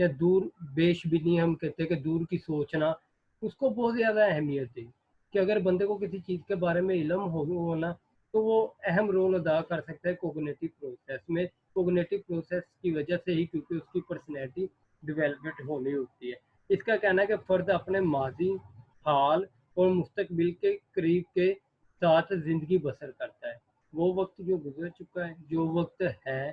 یا دور بیش بینی ہم کہتے ہیں کہ دور کی سوچنا، اس کو بہت زیادہ اہمیت دی کہ اگر بندے کو کسی چیز کے بارے میں علم ہونا تو وہ اہم رول ادا کر سکتا ہے کوگنیٹو پروسیس میں. کوگنیٹو پروسیس کی وجہ سے ہی کیونکہ اس کی پرسنالٹی ڈیولپمنٹ ہونی ہوتی ہے. اس کا کہنا ہے کہ فرد اپنے ماضی، حال اور مستقبل کے قریب کے ساتھ زندگی بسر کرتا ہے. وہ وقت جو گزر چکا ہے، جو وقت ہے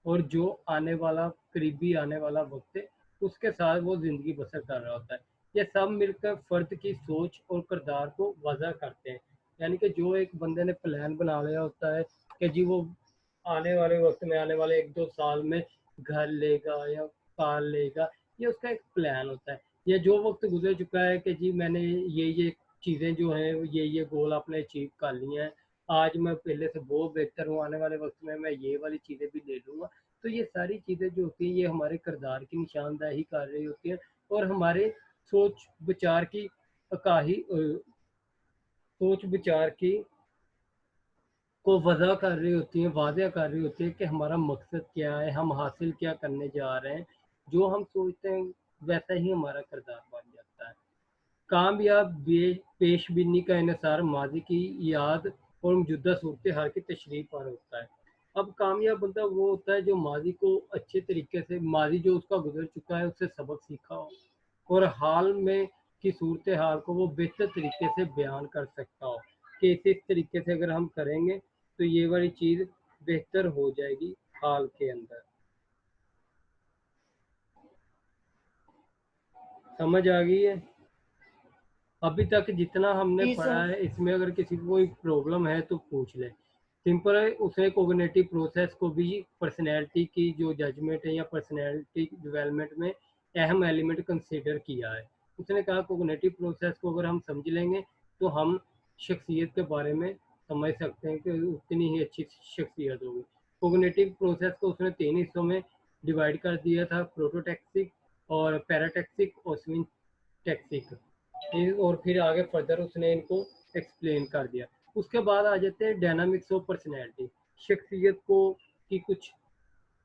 اور جو آنے والا قریبی آنے والا وقت ہے، اس کے ساتھ وہ زندگی بسر کر رہا ہوتا ہے. یہ سب مل کر فرد کی سوچ اور کردار کو وضع کرتے ہیں. یعنی کہ جو ایک بندے نے پلان بنا لیا ہوتا ہے کہ جی وہ آنے والے وقت میں، آنے والے 1-2 سال میں گھر لے گا یا کار لے گا، یہ اس کا ایک پلان ہوتا ہے. یا جو وقت گزر چکا ہے کہ جی میں نے یہ چیزیں جو ہیں یہ گول اپنے اچیو کر لیے ہیں، آج میں پہلے سے بہت بہتر ہوں، آنے والے وقت میں یہ والی چیزیں بھی لے لوں گا. تو یہ ساری چیزیں جو ہوتی ہیں یہ ہمارے کردار کی نشاندہی کر رہی ہوتی ہیں اور ہمارے سوچ بچار کی سوچ بچار کی کو وضع کر رہی ہوتی ہیں، واضح کر رہی ہوتی ہے کہ ہمارا مقصد کیا ہے، ہم حاصل کیا کرنے جا رہے ہیں. جو ہم سوچتے ہیں ویسا ہی ہمارا کردار بن جاتا ہے. کامیاب پیش بینی کا انحصار ماضی کی یاد اور موجودہ صورتحال کی تشریح پر ہوتا ہے. اب کامیاب بندہ وہ ہوتا ہے جو ماضی کو اچھے طریقے سے، ماضی جو اس کا گزر چکا ہے اس سے سبق سیکھا ہو اور حال میں کی صورتحال کو وہ بہتر طریقے سے بیان کر سکتا ہو کہ اس طریقے سے اگر ہم کریں گے تو یہ والی چیز بہتر ہو جائے گی حال کے اندر. سمجھ آ گئی ہے؟ ابھی تک جتنا ہم نے جی سر. پڑھا ہے اس میں اگر کسی کو کوئی پرابلم ہے تو پوچھ لیں. سمپل ہے، اس نے کوگنیٹو پروسیس کو بھی پرسنالٹی کی جو ججمنٹ ہے یا پرسنالٹی ڈیولپمنٹ میں اہم ایلیمنٹ کنسیڈر کیا ہے. اس نے کہا کوگنیٹو پروسیس کو اگر ہم سمجھ لیں گے تو ہم شخصیت کے بارے میں سمجھ سکتے ہیں کہ اتنی ہی اچھی شخصیت ہوگی. کوگنیٹو پروسیس کو اس نے 3 حصوں میں ڈیوائڈ کر دیا تھا: پروٹوٹیکسک اور پیراٹیکسک اور سوینٹیکسک. اور پھر آگے فردر اس نے ان کو ایکسپلین کر دیا. اس کے بعد آ جاتے ہیں ڈائنامکس آف پرسنالٹی. شخصیت کو کی کچھ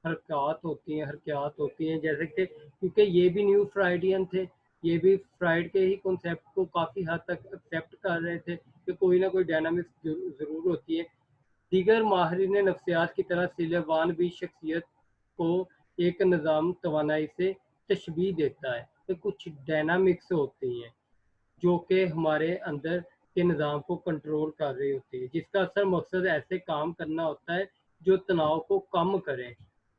حرکات ہوتی ہیں جیسے کہ کیونکہ یہ بھی نیو فرائیڈین تھے، یہ بھی فرائیڈ کے ہی کنسیپٹ کو کافی حد تک ایکسیپٹ کر رہے تھے کہ کوئی نہ کوئی ڈائنامکس ضرور ہوتی ہے. دیگر ماہرین نفسیات کی طرح سلیوان بھی شخصیت کو ایک نظام توانائی سے تشبیہ دیتا ہے کہ کچھ ڈائنامکس ہوتی ہیں جو کہ ہمارے اندر کے نظام کو کنٹرول کر رہی ہوتی ہے، جس کا اصل مقصد ایسے کام کرنا ہوتا ہے جو تناؤ کو کم کریں.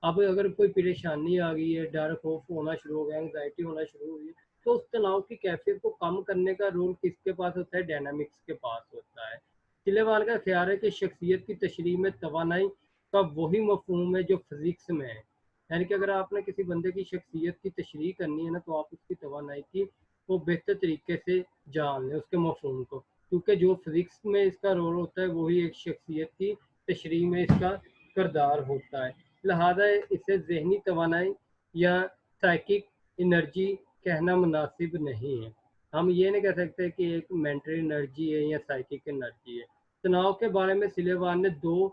اب اگر کوئی پریشانی آ گئی ہے، ڈر خوف ہونا شروع ہو گیا، انگزائٹی ہونا شروع ہو گئی، تو اس تناؤ کی کیفیت کو کم کرنے کا رول کس کے پاس ہوتا ہے؟ ڈائنامکس کے پاس ہوتا ہے. سلیوان کا خیال ہے کہ شخصیت کی تشریح میں توانائی کا وہی مفہوم ہے جو فزکس میں ہے. یعنی کہ اگر آپ نے کسی بندے کی شخصیت کی تشریح کرنی ہے نا تو آپ اس کی توانائی کی وہ بہتر طریقے سے جان لیں اس کے مفہوم کو، کیونکہ جو فزکس میں اس کا رول ہوتا ہے وہی ایک شخصیت کی تشریح میں اس کا کردار ہوتا ہے. لہذا اسے ذہنی توانائی یا سائیکک انرجی کہنا مناسب نہیں ہے. ہم یہ نہیں کہہ سکتے کہ ایک مینٹل انرجی ہے یا سائیکک انرجی ہے. تناؤ کے بارے میں سلیوان نے 2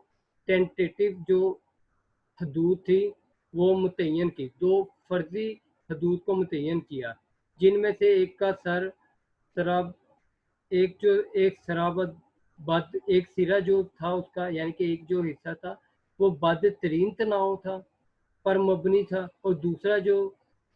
ٹینٹیٹو جو حدود تھی وہ متعین کی، 2 فرضی حدود کو متعین کیا، جن میں سے ایک کا سراب ایک سرابد بد ایک سرا جو تھا اس کا، یعنی کہ ایک جو حصہ تھا وہ بد ترین تناؤ تھا پر مبنی تھا، اور دوسرا جو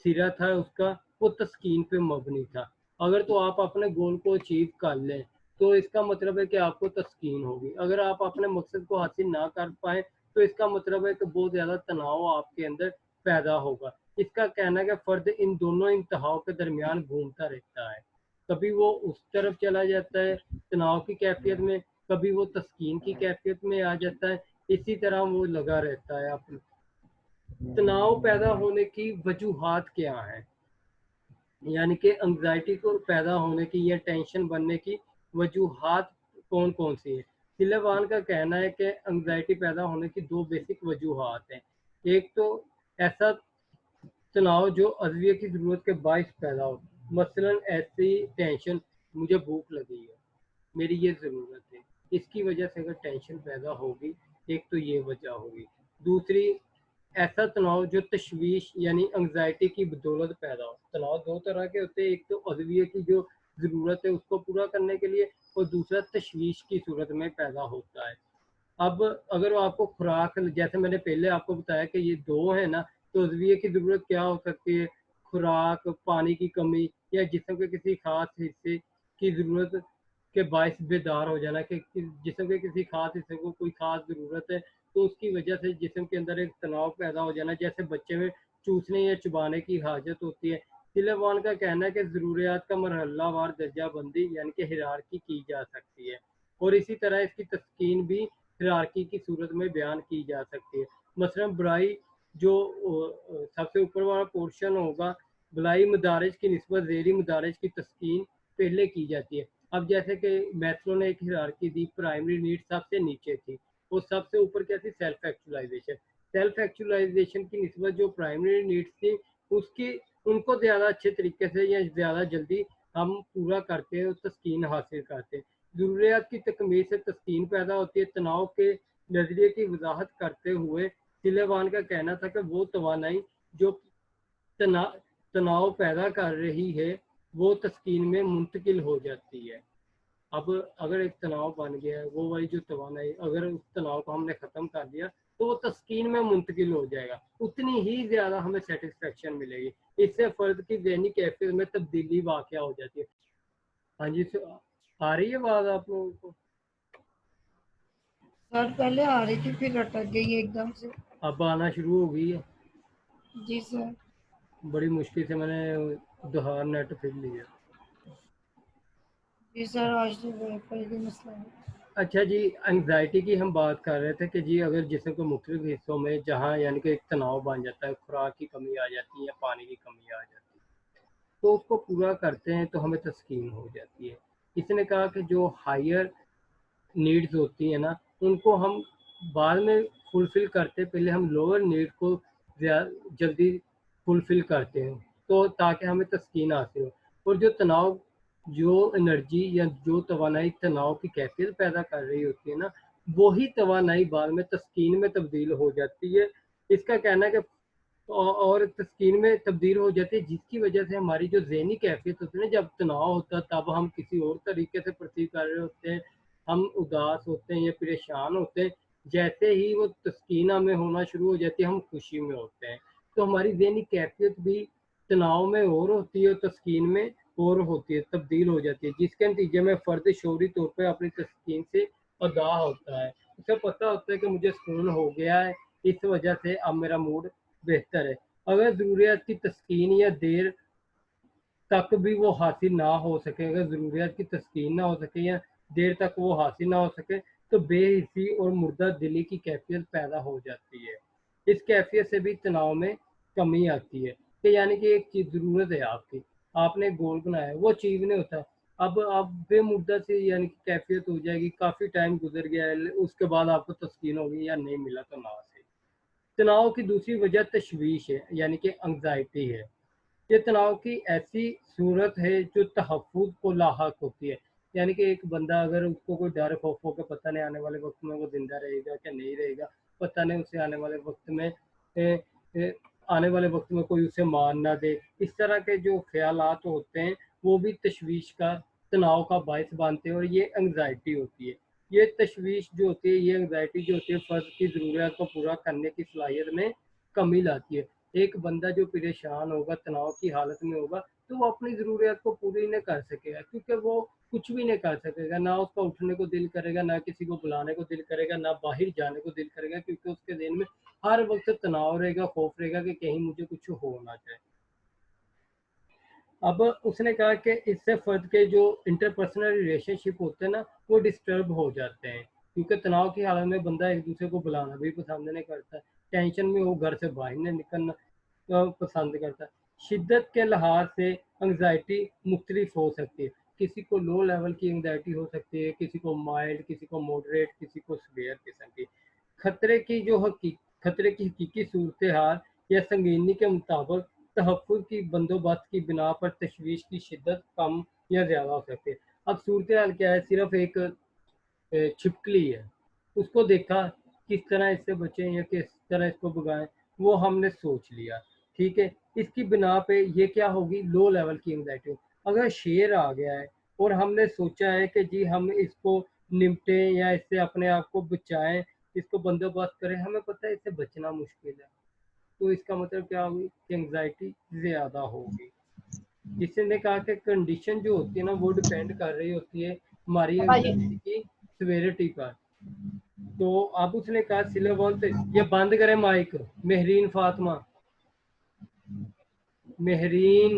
سرا تھا اس کا وہ تسکین پہ مبنی تھا. اگر تو آپ اپنے گول کو اچیو کر لیں تو اس کا مطلب ہے کہ آپ کو تسکین ہوگی. اگر آپ اپنے مقصد کو حاصل نہ کر پائیں تو اس کا مطلب ہے کہ بہت زیادہ تناؤ آپ کے اندر پیدا ہوگا. اس کا کہنا ہے کہ فرد ان دونوں انتہاؤں کے درمیان گھومتا رہتا ہے. کبھی وہ اس طرف چلا جاتا ہے تناؤ کی کیفیت میں، کبھی وہ تسکین کی کیفیت میں آ جاتا ہے. اسی طرح وہ لگا رہتا ہے. اپنے تناؤ پیدا ہونے کی وجوہات کیا ہیں، یعنی کہ انگزائٹی کو پیدا ہونے کی یا ٹینشن بننے کی وجوہات کون کون سی ہیں؟ سلیوان کا کہنا ہے کہ انگزائٹی پیدا ہونے کی 2 بیسک وجوہات ہیں. ایک تو ایسا تناؤ جو ادویہ کی ضرورت کے باعث پیدا ہو، مثلا ایسی ٹینشن، مجھے بھوک لگی ہے، میری یہ ضرورت ہے، اس کی وجہ سے اگر ٹینشن پیدا ہوگی، ایک تو یہ وجہ ہوگی. دوسری ایسا تناؤ جو تشویش یعنی انگزائٹی کی بدولت پیدا ہو۔ تناؤ دو طرح کے ہوتے ہیں، ایک تو ادویہ کی جو ضرورت ہے اس کو پورا کرنے کے لیے، اور دوسرا تشویش کی صورت میں پیدا ہوتا ہے۔ اب اگر وہ آپ کو خوراک، جیسے میں نے پہلے آپ کو بتایا کہ یہ دو ہیں نا، تو ادویہ کی ضرورت کیا ہو سکتی ہے؟ خوراک، پانی کی کمی، یا جسم کے کسی خاص حصے کی ضرورت کے باعث بیدار ہو جانا، کہ جسم کے کسی خاص حصے کو کوئی خاص ضرورت ہے تو اس کی وجہ سے جسم کے اندر ایک تناؤ پیدا ہو جانا، جیسے بچے میں چوسنے یا چبانے کی حاجت ہوتی ہے۔ طلباء کا کہنا ہے کہ ضروریات کا مرحلہ وار درجہ بندی یعنی کہ ہیرارکی کی جا سکتی ہے، اور اسی طرح اس کی تسکین بھی ہیرارکی کی صورت میں بیان کی جا سکتی ہے۔ مثلا برائی جو سب سے اوپر والا پورشن ہوگا، بلائی مدارج کی نسبت ذیلی مدارج کی تسکین پہلے کی جاتی ہے۔ اب جیسے کہ میتھرو نے ایک ہیرارکی دی، پرائمری نیڈ سب سے نیچے تھی، اور سب سے اوپر کیا تھی؟ Self actualisation. سیلف ایکچولائزیشن کی نسبت جو پرائمری نیڈس تھی، اس کی ان کو زیادہ اچھے طریقے سے یا زیادہ جلدی ہم پورا کرتے ہیں اور تسکین حاصل کرتے ہیں۔ ضروریات کی تکمیل سے تسکین پیدا ہوتی ہے۔ تناؤ کے نظریے کی وضاحت کرتے ہوئے سلیوان کا کہنا تھا کہ وہ توانائی جو تناؤ پیدا کر رہی ہے وہ تسکین میں منتقل ہو جاتی ہے۔ اب اگر ایک تناؤ بن گیا ہے، وہ والی جو توانائی، اگر اس تناؤ کو ہم نے ختم کر دیا تو وہ تسکین میں منتقل ہو جائے گا، اتنی ہی زیادہ ہمیں سیٹسفیکشن ملے گی۔ اس سے فرد کی ذہنی کیفیت میں تبدیلی واقع ہو جاتی ہے۔ ہاں جی، آ رہی ہے بات آپ لوگوں کو؟ سر پہلے آ رہی تھی، پھر اٹک گئی ایک دم سے۔ اب آنا شروع ہو گئی ہے؟ جی سر۔ بڑی مشکل سے میں نے دہار نیٹ پھر لیا۔ جی سر، آج تو پہلے مسئلہ ہے۔ اچھا جی، انگزائٹی کی ہم بات کر رہے تھے کہ جی اگر جسم کے مختلف حصوں میں جہاں یعنی کہ ایک تناؤ بن جاتا ہے، خوراک کی کمی آ جاتی ہے یا پانی کی کمی آ جاتی ہے، تو اس کو پورا کرتے ہیں تو ہمیں تسکین ہو جاتی ہے۔ اس نے کہا کہ جو ہائر نیڈز ہوتی ہیں نا، ان کو ہم بعد میں فلفل کرتے، پہلے ہم لوور نیڈ کو جلدی فلفل کرتے ہیں، تو تاکہ ہمیں تسکین حاصل ہو۔ اور جو تناؤ، جو انرجی یا جو توانائی تناؤ کی کیفیت پیدا کر رہی ہوتی ہے نا، وہی توانائی بعد میں تسکین میں تبدیل ہو جاتی ہے۔ اس کا کہنا ہے کہ اور تسکین میں تبدیل ہو جاتی ہے، جس کی وجہ سے ہماری جو ذہنی کیفیت ہوتی ہے نا، جب تناؤ ہوتا ہے تب ہم کسی اور طریقے سے پرسیو کر رہے ہوتے ہیں، ہم اداس ہوتے ہیں یا پریشان ہوتے ہیں۔ جیسے ہی وہ تسکین ہمیں ہونا شروع ہو جاتی ہے، ہم خوشی میں ہوتے ہیں، تو ہماری ذہنی کیفیت بھی تناؤ میں اور ہوتی ہے اور تسکین میں اور ہوتی ہے، تبدیل ہو جاتی ہے، جس کے نتیجے میں فرد شعوری طور پہ اپنی تسکین سے آگاہ ہوتا ہے۔ اسے پتہ ہوتا ہے کہ مجھے سکون ہو گیا ہے، اس وجہ سے اب میرا موڈ بہتر ہے۔ اگر ضروریات کی تسکین یا دیر تک بھی وہ حاصل نہ ہو سکے، اگر ضروریات کی تسکین نہ ہو سکے یا دیر تک وہ حاصل نہ ہو سکے، تو بے حسی اور مردہ دلی کی کیفیت پیدا ہو جاتی ہے۔ اس کیفیت سے بھی تناؤ میں کمی آتی ہے، کہ یعنی کہ ایک چیز ضرورت ہے آپ کی، آپ نے گول بنایا ہے، وہ اچیو نہیں ہوتا، اب آپ بے مدت سے یعنی کہ کیفیت ہو جائے گی، کافی ٹائم گزر گیا ہے، اس کے بعد آپ کو تسکین ہوگی یا نہیں ملا تو نہ سے۔ تناؤ کی دوسری وجہ تشویش ہے، یعنی کہ انگزائٹی ہے۔ یہ تناؤ کی ایسی صورت ہے جو تحفظ کو لاحق ہوتی ہے، یعنی کہ ایک بندہ اگر اس کو کوئی ڈر خوف ہو کہ پتہ نہیں آنے والے وقت میں وہ زندہ رہے گا کہ نہیں رہے گا، پتہ نہیں اسے آنے والے وقت میں کوئی اسے مار نہ دے، اس طرح کے جو خیالات ہوتے ہیں وہ بھی تشویش کا، تناؤ کا باعث بنتے ہیں، اور یہ انگزائٹی ہوتی ہے۔ یہ تشویش جو ہوتی ہے، یہ انگزائٹی جو ہوتی ہے، فرد کی ضروریات کو پورا کرنے کی صلاحیت میں کمی لاتی ہے۔ ایک بندہ جو پریشان ہوگا، تناؤ کی حالت میں ہوگا، تو وہ اپنی ضروریات کو پوری نہیں کر سکے گا، کیونکہ وہ کچھ بھی نہیں کر سکے گا، نہ اس کا اٹھنے کو دل کرے گا، نہ کسی کو بلانے کو دل کرے گا، نہ باہر جانے کو دل کرے گا، کیونکہ اس کے ذہن میں ہر وقت تناؤ رہے گا، خوف رہے گا کہ کہیں مجھے کچھ ہو نہ جائے۔ اب اس نے کہا کہ اس سے فرد کے جو انٹرپرسنل ریلیشن شپ ہوتے ہیں نا، وہ ڈسٹرب ہو جاتے ہیں، کیونکہ تناؤ کی حالت میں بندہ ایک دوسرے کو بلانا بھی پسند نہیں کرتا، ٹینشن میں وہ گھر سے باہر نہیں نکلنا پسند کرتا ہے۔ شدت کے لحاظ سے انگزائٹی مختلف ہو سکتی ہے، کسی کو لو لیول کی انگزائٹی ہو سکتی ہے، کسی کو مائلڈ، کسی کو ماڈریٹ، کسی کو سیویئر قسم کی۔ خطرے کی حقیقی صورتحال یا سنگینی کے مطابق تحفظ کی بندوبست کی بنا پر تشویش کی شدت کم یا زیادہ ہو سکتی ہے۔ اب صورتحال کیا ہے؟ صرف ایک چھپکلی ہے، اس کو دیکھا کس طرح اس سے بچیں یا کس طرح اس کو بگائیں، وہ ہم نے سوچ لیا، ٹھیک ہے، اس کی بنا پہ یہ کیا ہوگی، لو لیول کی انگزائٹی. اگر شیر آ گیا ہے اور ہم نے سوچا ہے کہ جی ہم اس کو نمٹیں یا اس سے اپنے آپ کو بچائیں، اس کو بندوبست کریں، ہمیں پتہ ہے اس سے بچنا مشکل ہے، تو اس کا مطلب کیا ہوگی کہ انگزائٹی زیادہ ہوگی. جس نے کہا کہ کنڈیشن جو ہوتی ہے نا وہ ڈپینڈ کر رہی ہوتی ہے ہماری انگزائٹی کی سیویرٹی پر. تو اب اس نے کہا سلیبس یہ بند کرے مائک. مہرین فاطمہ، مہرین.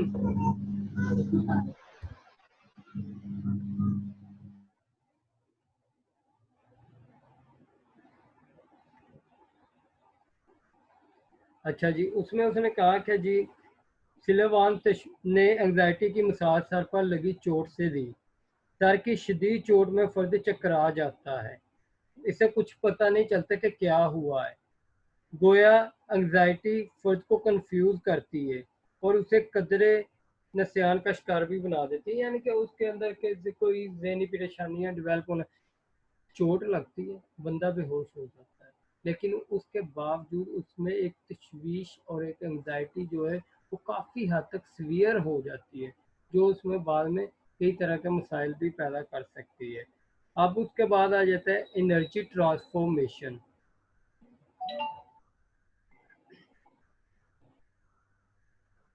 اچھا جی، اس نے کہا کہ جی سلیوان نے انگزائٹی کی مثال سر پر لگی چوٹ سے دی. سر کی شدید چوٹ میں فرد چکرا جاتا ہے، اسے کچھ پتہ نہیں چلتا کہ کیا ہوا ہے. گویا انگزائٹی فرد کو کنفیوز کرتی ہے اور اسے قدرے نسیان کا شکار بھی بنا دیتی ہے، یعنی کہ اس کے اندر کوئی ذہنی پریشانیاں ڈیولپ ہونا، چوٹ لگتی ہے، بندہ بے ہوش ہو جاتا ہے، لیکن اس کے باوجود اس میں ایک تشویش اور ایک انگزائٹی جو ہے وہ کافی حد تک سیویئر ہو جاتی ہے، جو اس میں بعد میں کئی طرح کے مسائل بھی پیدا کر سکتی ہے. اب اس کے بعد آ جاتا ہے انرجی ٹرانسفارمیشن.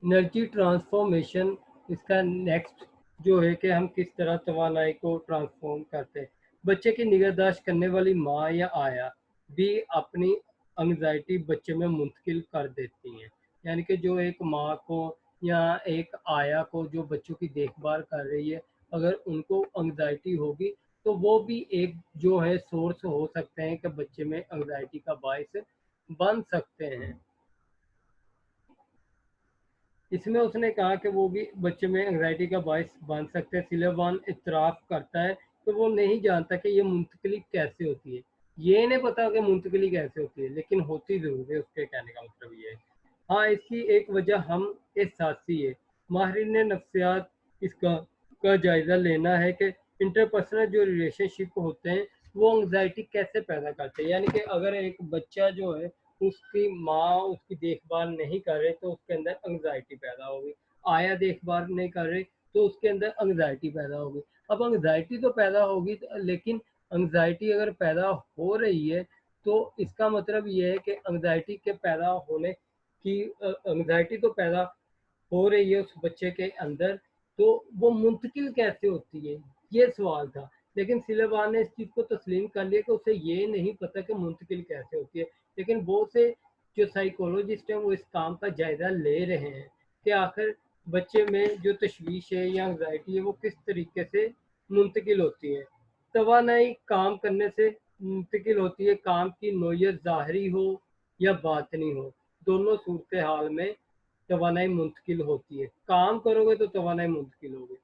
انرجی ٹرانسفارمیشن اس کا نیکسٹ جو ہے کہ ہم کس طرح توانائی کو ٹرانسفارم کرتے ہیں. بچے کی نگہداشت کرنے والی ماں یا آیا بھی اپنی انگزائٹی بچے میں منتقل کر دیتی ہیں، یعنی کہ جو ایک ماں کو یا ایک آیا کو جو بچوں کی دیکھ بھال کر رہی ہے، اگر ان کو انگزائٹی ہوگی تو وہ بھی ایک جو ہے سورس ہو سکتے ہیں کہ بچے میں انگزائٹی کا باعث بن سکتے ہیں. اس میں اس نے کہا کہ وہ بھی بچے میں انگزائٹی کا باعث بن سکتے ہیں. سلیوان اعتراف کرتا ہے کہ وہ نہیں جانتا کہ یہ منتقلی کیسے ہوتی ہے، یہ نہیں پتا کہ منتقلی کیسے ہوتی ہے، لیکن ہوتی ضرور ہے. اس کے کہنے کا مطلب یہ ہے. ہاں، اس کی ایک وجہ ہم احساسی ہے. ماہرین نے نفسیات اس کا جائزہ لینا ہے کہ انٹرپرسنل جو ریلیشن شپ ہوتے ہیں وہ انگزائٹی کیسے پیدا کرتے ہیں. یعنی کہ اگر ایک بچہ جو ہے اس کی ماں اس کی دیکھ بھال نہیں کر رہے تو اس کے اندر انگزائٹی پیدا ہوگی، آیا دیکھ بھال نہیں کر رہے تو اس کے اندر انگزائٹی پیدا ہوگی. اب انگزائٹی تو پیدا ہوگی، لیکن انگزائٹی اگر پیدا ہو رہی ہے تو اس کا مطلب یہ ہے کہ انگزائٹی کے پیدا ہونے کی انگزائٹی تو پیدا ہو رہی ہے اس بچے کے اندر، تو وہ منتقل کیسے ہوتی ہے، یہ سوال تھا. لیکن سلیوان نے اس چیز کو تسلیم کر لیا کہ اسے یہ نہیں پتا کہ منتقل کیسے ہوتی ہے، لیکن وہ سے جو سائیکولوجسٹ ہیں وہ اس کام کا جائزہ لے رہے ہیں کہ آخر بچے میں جو تشویش ہے یا انگزائٹی ہے وہ کس طریقے سے منتقل ہوتی ہے. توانائی کام کرنے سے منتقل ہوتی ہے، کام کی نوعیت ظاہری ہو یا باطنی ہو، دونوں صورتحال میں توانائی منتقل ہوتی ہے. کام کرو گے تو توانائی منتقل ہوگی،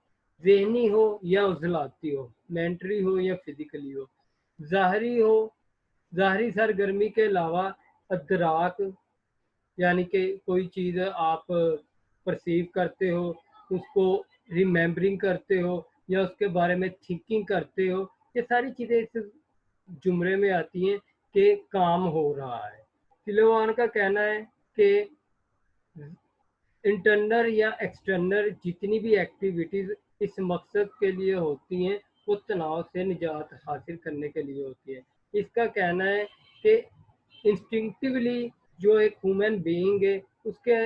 ذہنی ہو یا عضلاتی ہو، مینٹری ہو یا فزیکلی ہو. ظاہری ہو، ظاہری سرگرمی کے علاوہ ادراک، یعنی کہ کوئی چیز آپ پرسیو کرتے ہو، اس کو ریمیمبرنگ کرتے ہو یا اس کے بارے میں تھنکنگ کرتے ہو، یہ ساری چیزیں اس زمرے میں آتی ہیں کہ کام ہو رہا ہے. سلیوان کا کہنا ہے کہ انٹرنل یا ایکسٹرنل جتنی بھی ایکٹیویٹیز اس مقصد کے لیے ہوتی ہیں وہ تناؤ سے نجات حاصل کرنے کے لیے ہوتی ہے. اس کا کہنا ہے کہ انسٹنکٹیولی جو ایک ہیومن بینگ ہے اس کے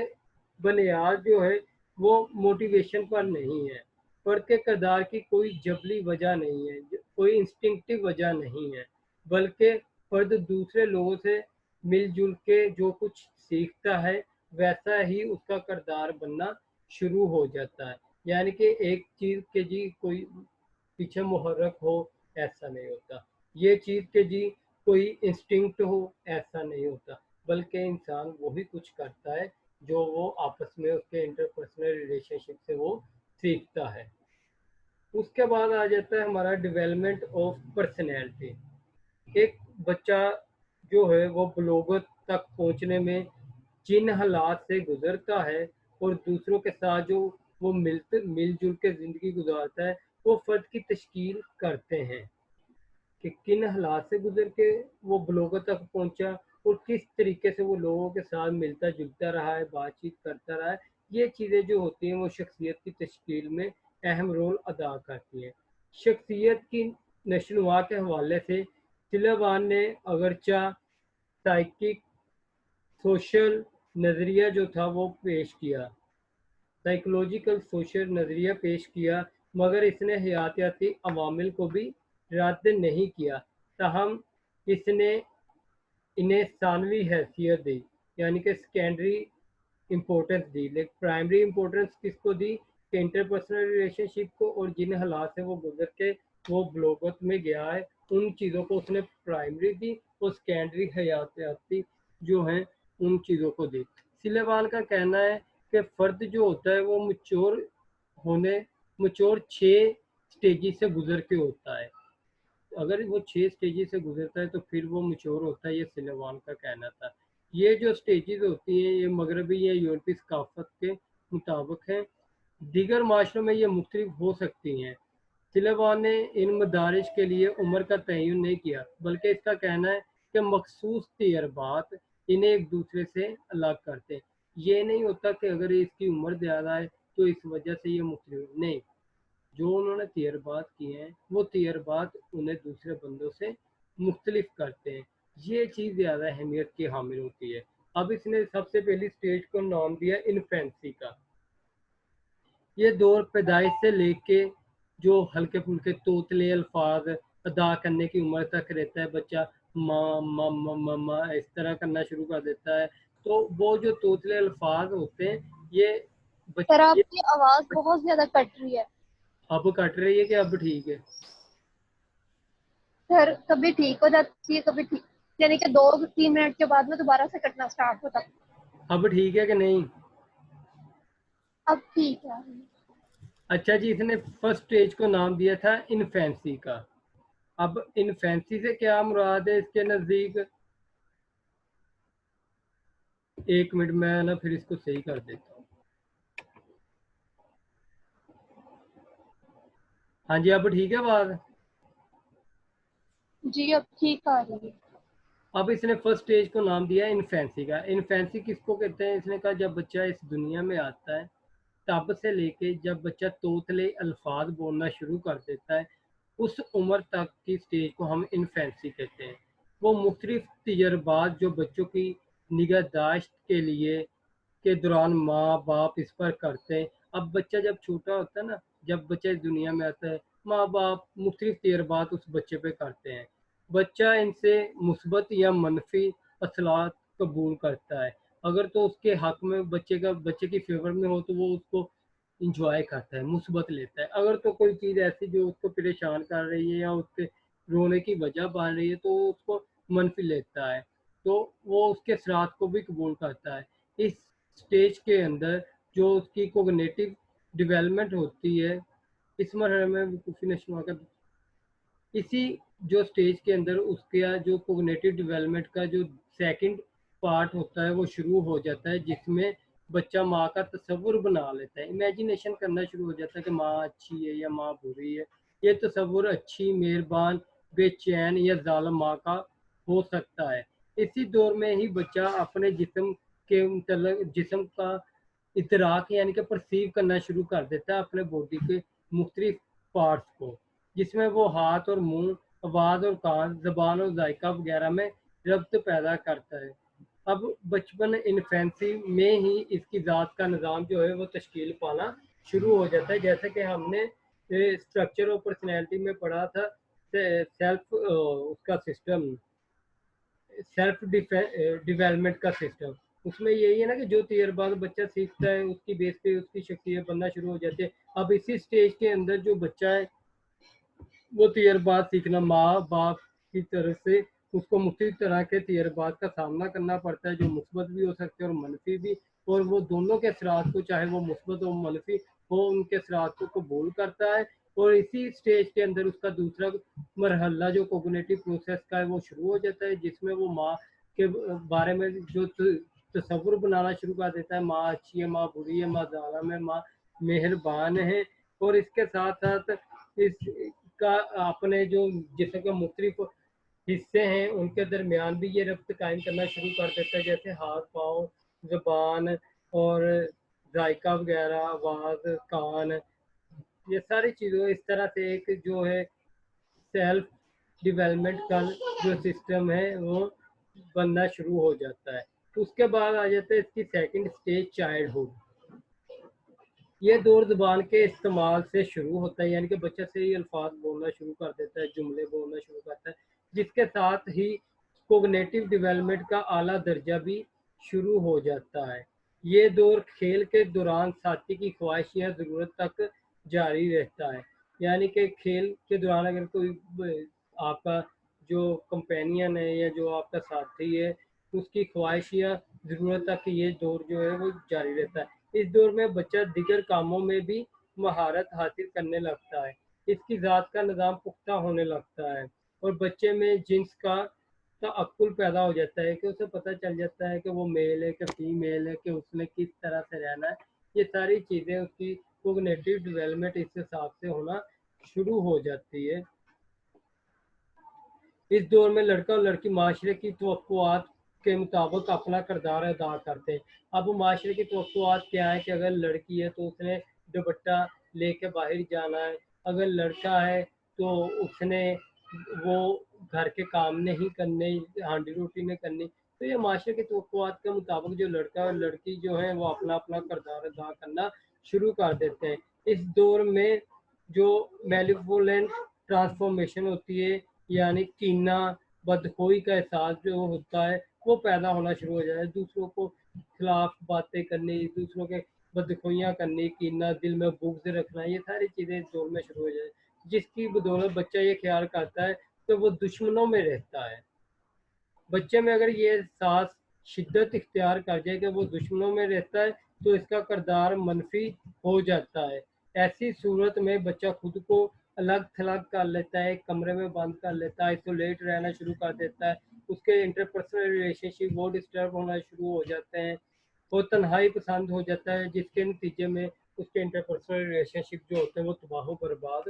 بنیاد جو ہے وہ موٹیویشن پر نہیں ہے، فرد کے کردار کی کوئی جبلی وجہ نہیں ہے، کوئی انسٹنکٹیو وجہ نہیں ہے، بلکہ فرد دوسرے لوگوں سے مل جل کے جو کچھ سیکھتا ہے ویسا ہی اس کا کردار بننا شروع ہو جاتا ہے. یعنی کہ ایک چیز کے جی کوئی پیچھے محرک ہو ایسا نہیں ہوتا، یہ چیز کے جی کوئی انسٹنکٹ ہو ایسا نہیں ہوتا، بلکہ انسان وہی کچھ کرتا ہے جو وہ آپس میں اس کے انٹرپرسنل ریلیشن شپ سے وہ سیکھتا ہے. اس کے بعد آ جاتا ہے ہمارا ڈیولپمنٹ آف پرسنالٹی. ایک بچہ جو ہے وہ بلوغت تک پہنچنے میں جن حالات سے گزرتا ہے اور دوسروں کے ساتھ جو وہ مل جل کے زندگی گزارتا ہے وہ فرد کی تشکیل کرتے ہیں کہ کن حالات سے گزر کے وہ بلوغت تک پہنچا اور کس طریقے سے وہ لوگوں کے ساتھ ملتا جلتا رہا ہے، بات چیت کرتا رہا ہے، یہ چیزیں جو ہوتی ہیں وہ شخصیت کی تشکیل میں اہم رول ادا کرتی ہیں۔ شخصیت کی نشو و نما کے حوالے سے طلباء نے اگرچہ سائیکک سوشل نظریہ جو تھا وہ پیش کیا، سائیکولوجیکل سوشل نظریہ پیش کیا، مگر اس نے حیاتیاتی عوامل کو بھی رد نہیں کیا، تاہم اس نے انہیں ثانوی حیثیت دی، یعنی کہ سیکنڈری امپورٹنس دی، لیکن پرائمری امپورٹنس کس کو دی کہ انٹرپرسنل ریلیشن شپ کو، اور جن حالات سے وہ گزر کے وہ بلوغت میں گیا ہے ان چیزوں کو اس نے پرائمری دی، اور سیکنڈری حیاتیاتی جو ہیں ان چیزوں کو دی۔ سلیوان کا کہنا ہے کہ فرد جو ہوتا ہے وہ مچور 6 سٹیجز سے گزر کے ہوتا ہے، اگر وہ 6 سٹیجز سے گزرتا ہے تو پھر وہ میچور ہوتا ہے، یہ سلیوان کا کہنا تھا۔ یہ جو سٹیجز ہوتی ہیں یہ مغربی یا یورپی ثقافت کے مطابق ہیں، دیگر معاشروں میں یہ مختلف ہو سکتی ہیں۔ سلیوان نے ان مدارج کے لیے عمر کا تعین نہیں کیا، بلکہ اس کا کہنا ہے کہ مخصوص تجربات انہیں ایک دوسرے سے الگ کرتے ہیں۔ یہ نہیں ہوتا کہ اگر اس کی عمر زیادہ ہے تو اس وجہ سے یہ مختلف نہیں، جو انہوں نے تجربات کیے ہیں وہ تجربات انہیں دوسرے بندوں سے مختلف کرتے ہیں، یہ چیز زیادہ اہمیت کی حامل ہوتی ہے۔ اب اس نے سب سے پہلی سٹیج کو نام دیا انفینسی کا۔ یہ دور پیدائش سے لے کے جو ہلکے پھلکے توتلے الفاظ ادا کرنے کی عمر تک رہتا ہے، بچہ ماں ماما ماما اس طرح کرنا شروع کر دیتا ہے، تو وہ جو توتلے الفاظ ہوتے ہیں یہ سر آپ بچے کی آواز بہت زیادہ کٹ رہی ہے۔ اب کٹ رہی ہے کہ اب ٹھیک ہے؟ سر کبھی ٹھیک ہو جاتی ہے کبھی ٹھیک، یعنی کہ 2-3 منٹ کے بعد میں دوبارہ سے کٹنا سٹارٹ ہوتا۔ اب ٹھیک ہے کہ نہیں؟ اب ٹھیک ہے۔ اچھا جی، اس نے فرسٹ سٹیج کو نام دیا تھا انفینسی کا۔ اب انفینسی سے کیا مراد ہے اس کے نزدیک؟ ایک منٹ میں نا پھر اس کو صحیح کر دیتا ہوں۔ ہاں جی اب ٹھیک ہے بات؟ جی اب ٹھیک آ رہی ہے۔ اب اس نے فرسٹ سٹیج کو نام دیا انفینسی کا۔ انفینسی کس کو کہتے ہیں؟ اس نے کہا جب بچہ اس دنیا میں آتا ہے تب سے لے کے جب بچہ توتلے الفاظ بولنا شروع کر دیتا ہے اس عمر تک کی سٹیج کو ہم انفینسی کہتے ہیں۔ وہ مختلف تجربات جو بچوں کی نگہداشت کے دوران ماں باپ اس پر کرتے ہیں۔ اب بچہ جب چھوٹا ہوتا ہے نا، جب بچہ اس دنیا میں آتا ہے ماں باپ مختلف تجربات اس بچے پہ کرتے ہیں، بچہ ان سے مثبت یا منفی اثرات قبول کرتا ہے، اگر تو اس کے حق میں بچے کی فیور میں ہو تو وہ اس کو انجوائے کرتا ہے، مثبت لیتا ہے، اگر تو کوئی چیز ایسی جو اس کو پریشان کر رہی ہے یا اس کے رونے کی وجہ بن رہی ہے تو وہ اس کو منفی لیتا ہے، تو وہ اس کے اثرات کو بھی قبول کرتا ہے۔ اس سٹیج کے اندر جو اس کی کوگنیٹو ڈیولپمنٹ ہوتی ہے، اس مرحلے میں وقوفی نشوونما کا اسی جو سٹیج کے اندر اس کا جو کوگنیٹو ڈیولپمنٹ کا جو سیکنڈ پارٹ ہوتا ہے وہ شروع ہو جاتا ہے، جس میں بچہ ماں کا تصور بنا لیتا ہے، امیجینیشن کرنا شروع ہو جاتا ہے کہ ماں اچھی ہے یا ماں بری ہے، یہ تصور اچھی، مہربان، بے چین یا ظالم ماں کا ہو سکتا ہے۔ اسی دور میں ہی بچہ اپنے جسم کا ادراک یعنی کہ پرسیو کرنا شروع کر دیتا ہے اپنے باڈی کے مختلف پارٹس کو، جس میں وہ ہاتھ اور منہ، آواز اور کان، زبان اور ذائقہ وغیرہ میں ربط پیدا کرتا ہے۔ اب بچپن انفینسی میں ہی اس کی ذات کا نظام جو ہے وہ تشکیل پانا شروع ہو جاتا ہے، جیسے کہ ہم نے اسٹرکچر اور پرسنالٹی میں پڑھا تھا، اس کا سسٹم سیلف ڈیولپمنٹ کا سسٹم، اس میں یہی ہے نا کہ جو تجربات بچہ سیکھتا ہے اس کی بیس پہ اس کی شخصیت بننا شروع ہو جاتی ہے۔ اب اسی سٹیج کے اندر جو بچہ ہے وہ تجربات سیکھنا ماں باپ کی طرف سے اس کو مختلف طرح کے تجربات کا سامنا کرنا پڑتا ہے، جو مثبت بھی ہو سکتے ہیں اور منفی بھی، اور وہ دونوں کے اثرات کو چاہے وہ مثبت و منفی ہو ان کے اثرات کو قبول کرتا ہے، اور اسی سٹیج کے اندر اس کا دوسرا مرحلہ جو کوگنیٹو پروسیس کا ہے وہ شروع ہو جاتا ہے، جس میں وہ ماں کے بارے میں جو تصور بنانا شروع کر دیتا ہے، ماں اچھی ہے، ماں بری ہے، ماں ظالم ہے، ماں مہربان ہے، اور اس کے ساتھ ساتھ اس کا اپنے جو جسم کے مختلف حصے ہیں ان کے درمیان بھی یہ ربط قائم کرنا شروع کر دیتا ہے، جیسے ہاتھ، پاؤں، زبان اور ذائقہ وغیرہ، آواز، کان، یہ ساری چیزوں اس طرح سے ایک جو ہے سیلف ڈیولپمنٹ کا جو سسٹم ہے وہ بننا شروع ہو جاتا ہے۔ اس کے بعد آ جاتا ہے اس کی سیکنڈ اسٹیج چائلڈ ہوڈ۔ یہ دور زبان کے استعمال سے شروع ہوتا ہے، یعنی کہ بچہ سے ہی الفاظ بولنا شروع کر دیتا ہے، جملے بولنا شروع کرتا ہے، جس کے ساتھ ہی کوگنیٹو ڈیولپمنٹ کا اعلیٰ درجہ بھی شروع ہو جاتا ہے۔ یہ دور کھیل کے دوران ساتھی کی خواہش یا ضرورت تک جاری رہتا ہے، یعنی کہ کھیل کے دوران اگر کوئی آپ کا جو کمپینین ہے یا جو آپ کا ساتھی ہے اس کی خواہش یا ضرورت تک یہ دور جو ہے وہ جاری رہتا ہے۔ اس دور میں بچہ دیگر کاموں میں بھی مہارت حاصل کرنے لگتا ہے، اس کی ذات کا نظام پختہ ہونے لگتا ہے اور بچے میں جنس کا تعقل پیدا ہو جاتا ہے کہ اسے پتہ چل جاتا ہے کہ وہ میل ہے کہ فیمیل ہے، کہ اس نے کس طرح سے رہنا ہے۔ یہ ساری چیزیں اس کی کوگنیٹو ڈیولپمنٹ اس حساب سے ہونا شروع ہو جاتی ہے۔ اس دور میں لڑکا اور لڑکی معاشرے کی توقعات کے مطابق اپنا کردار ادا کرتے ہیں۔ اب معاشرے کی توقعات کیا ہے کہ اگر لڑکی ہے تو اس نے دوپٹہ لے کے باہر جانا ہے، اگر لڑکا ہے تو اس نے وہ گھر کے کام نہیں کرنے، ہانڈی روٹی نہیں کرنی۔ تو یہ معاشرے کی توقعات کے مطابق جو لڑکا اور لڑکی جو ہیں وہ اپنا اپنا کردار ادا کرنا شروع کر دیتے ہیں۔ اس دور میں جو میلیفولنٹ ٹرانسفارمیشن ہوتی ہے، یعنی کینہ، بدخوئی کا احساس جو ہوتا ہے وہ پیدا ہونا شروع ہو جاتا ہے، دوسروں کو خلاف باتیں کرنی، دوسروں کے بدخوئیاں کرنی، کینہ، دل میں بغض رکھنا، یہ ساری چیزیں اس دور میں شروع ہو جاتی ہیں، جس کی بدولت بچہ یہ خیال کرتا ہے کہ وہ دشمنوں میں رہتا ہے۔ بچے میں اگر یہ احساس شدت اختیار کر جائے کہ وہ دشمنوں میں رہتا ہے تو اس کا کردار منفی ہو جاتا ہے۔ ایسی صورت میں بچہ خود کو الگ تھلگ کر لیتا ہے، ایک کمرے میں بند کر لیتا ہے، آئسولیٹ رہنا شروع کر دیتا ہے، اس کے انٹرپرسنل ریلیشن شپ وہ ڈسٹرب ہونا شروع ہو جاتے ہیں، وہ تنہائی پسند ہو جاتا ہے، جس کے نتیجے میں اس کے انٹرپرسنل ریلیشن شپ جو ہوتے ہیں وہ تباہ و برباد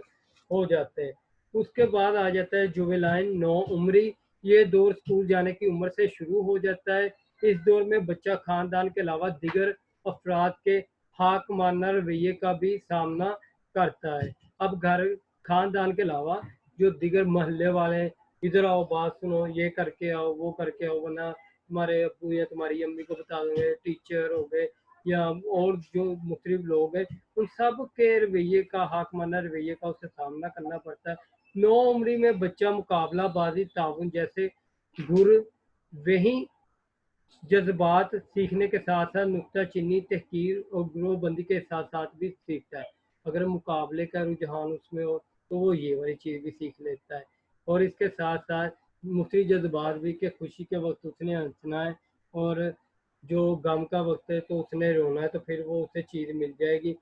ہو جاتے ہیں۔ اس کے بعد آ جاتا ہے جوویلائن، نو عمری۔ یہ دور اسکول جانے کی عمر سے شروع ہو جاتا ہے۔ اس دور میں بچہ خاندان کے علاوہ دیگر افراد کے حاکمانہ رویے کا بھی سامنا کرتا ہے۔ اب خاندان کے علاوہ جو دیگر محلے والے، ادھر آؤ بات سنو، یہ کر کے آؤ، وہ کر کے آؤ، ورنہ تمہارے ابو یا تمہاری امی کو بتا دیں گے، ٹیچر ہو گئے یا اور جو مختلف لوگ ہیں، ان سب کے رویے کا، حاکمانہ رویے کا اسے سامنا کرنا پڑتا ہے۔ نو عمری میں بچہ مقابلہ بازی، تعاون جیسے گر وہی جذبات سیکھنے کے ساتھ ساتھ نکتہ چینی، تحقیر اور گروہ بندی کے احساسات بھی سیکھتا ہے۔ اگر مقابلے کا رجحان اس میں ہو تو وہ یہ والی چیز بھی سیکھ لیتا ہے، اور اس کے ساتھ ساتھ مختلف جذبات بھی کہ خوشی کے وقت اس نے ہنسنا ہے اور جو غم کا وقت ہے تو اس نے رونا ہے، تو پھر وہ اسے چیز مل جائے گی،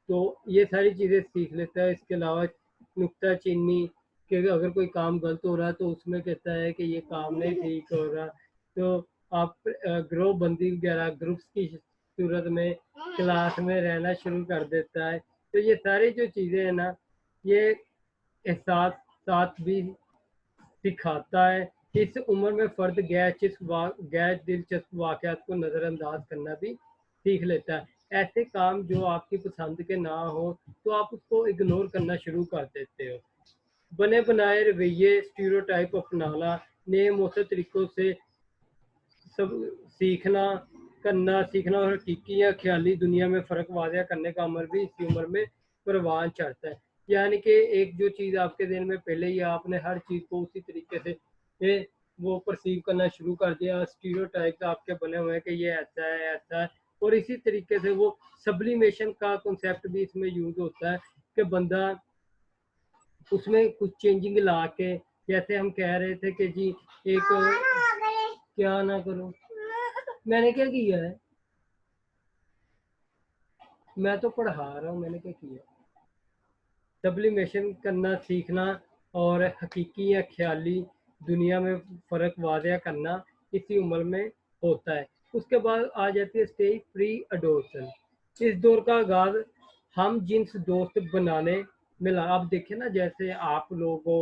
تو یہ ساری چیزیں سیکھ لیتا ہے۔ اس کے علاوہ نکتہ چینی کہ اگر کوئی کام غلط ہو رہا ہے تو اس میں کہتا ہے کہ یہ کام نہیں ٹھیک ہو رہا، تو آپ گروہ بندی وغیرہ گروپس کی صورت میں کلاس میں رہنا شروع کر دیتا ہے۔ تو یہ ساری جو چیزیں ہیں نا، یہ احساس ساتھ بھی سکھاتا ہے۔ اس عمر میں فرد غیر دلچسپ واقعات کو نظر انداز کرنا بھی سیکھ لیتا ہے۔ ایسے کام جو آپ کی پسند کے نہ ہو تو آپ اس کو اگنور کرنا شروع کر دیتے ہو۔ بنے بنائے رویے، اسٹیریوٹائپ اپنانا، نئے مؤثر طریقوں سے سب سیکھنا اور حقیقی یا خیالی دنیا میں فرق واضح کرنے کا عمل بھی اسی عمر میں پروان چڑھتا ہے۔ یعنی کہ ایک جو چیز آپ کے ذہن میں پہلے ہی آپ نے ہر چیز کو اسی طریقے سے وہ پرسیو کرنا شروع کر دیا، اسٹیریوٹائپس آپ کے بنے ہوئے ہیں کہ یہ ایسا ہے ایسا ہے، اور اسی طریقے سے وہ سبلیمیشن کا کنسیپٹ بھی اس میں یوز ہوتا ہے کہ بندہ اس میں کچھ چینجنگ لا کے، جیسے ہم کہہ رہے تھے کہ جی ایک کیا نہ کرو، میں نے کیا کیا ہے، میں تو پڑھا رہا ہوں، میں نے کیا کیا، سبلیمیشن کرنا سیکھنا اور حقیقی یا خیالی دنیا میں فرق واضح کرنا اسی عمر میں ہوتا ہے۔ اس کے بعد آ جاتی ہے اسٹیج پری اڈولسن۔ اس دور کا آغاز ہم جنس دوست بنانے میں آپ دیکھیں نا، جیسے آپ لوگوں